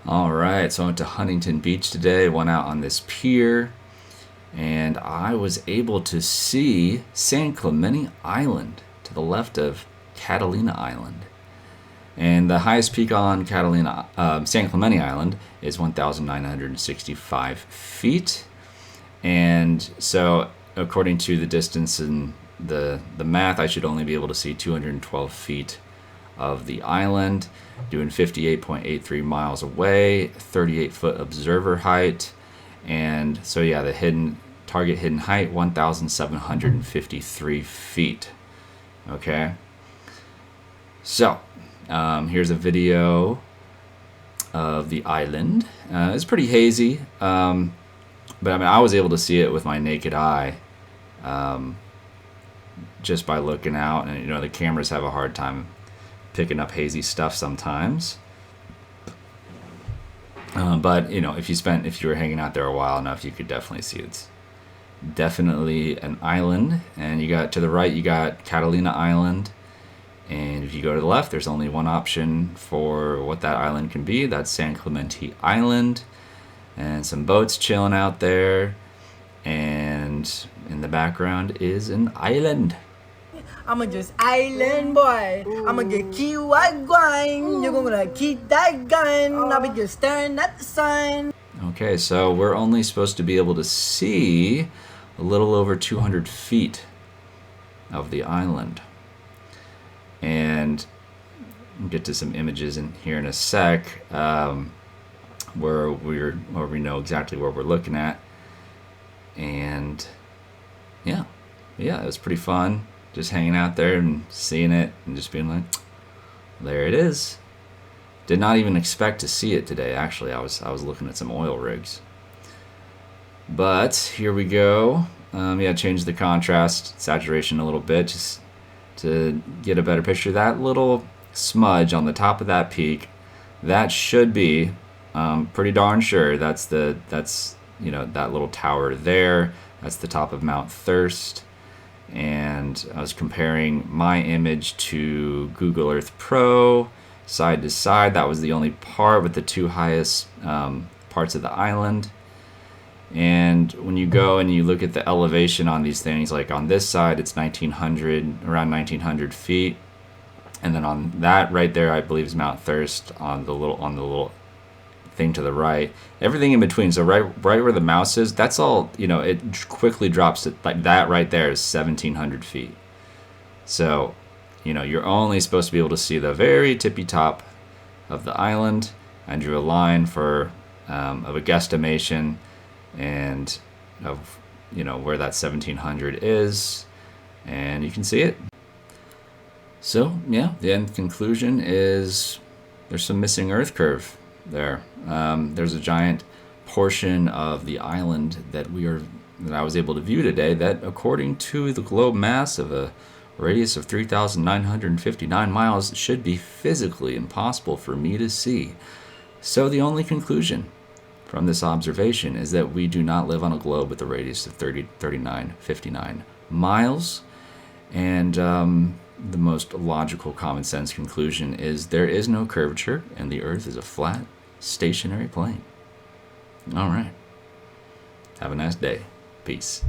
Alright, so I went to Huntington Beach today, went out on this pier, and I was able to see San Clemente Island to the left of Catalina Island. And the highest peak on San Clemente Island is 1,965 feet. And so, according to the distance and the math, I should only be able to see 212 feet of the island, doing 58.83 miles away, 38-foot observer height. And so, yeah, the target hidden height, 1,753 feet. Okay. So, here's a video of the island. It's pretty hazy, but I mean, I was able to see it with my naked eye, just by looking out. And the cameras have a hard time picking up hazy stuff sometimes. But if you were hanging out there a while enough, you could definitely see it's definitely an island. And you got to the right, you got Catalina Island. And if you go to the left, there's only one option for what that island can be. That's San Clemente Island. And some boats chilling out there. And in the background is an island. I'ma just island boy. I'ma get key white wine. You're gonna keep that gun. I'll be just staring at the sun. Okay, so we're only supposed to be able to see a little over 200 feet of the island. And we'll get to some images in here in a sec, where we know exactly what we're looking at. And yeah, it was pretty fun. Just hanging out there and seeing it and just being like, there it is. Did not even expect to see it today. Actually, I was looking at some oil rigs. But here we go. Change the contrast, saturation a little bit, just to get a better picture. That little smudge on the top of that peak, that should be, pretty darn sure that's that little tower there. That's the top of Mount Thirst. And I was comparing my image to Google Earth Pro side to side. That was the only part with the two highest parts of the island. And when you go and you look at the elevation on these things, like on this side, it's around 1,900 feet. And then on that right there, I believe is Mount Thirst on the little thing to the right. Everything in between, so right where the mouse is, that's all, it quickly drops to, like, that right there is 1,700 feet. So, you're only supposed to be able to see the very tippy top of the island. I drew a line of a guesstimation and of where that 1,700 is, and you can see it. So yeah, the end conclusion is there's some missing Earth curve there. There's a giant portion of the island that I was able to view today that, according to the globe mass of a radius of 3,959 miles, should be physically impossible for me to see. So the only conclusion from this observation is that we do not live on a globe with a radius of 3,959 miles. And the most logical common sense conclusion is there is no curvature and the Earth is a flat, stationary plane. All right. Have a nice day. Peace.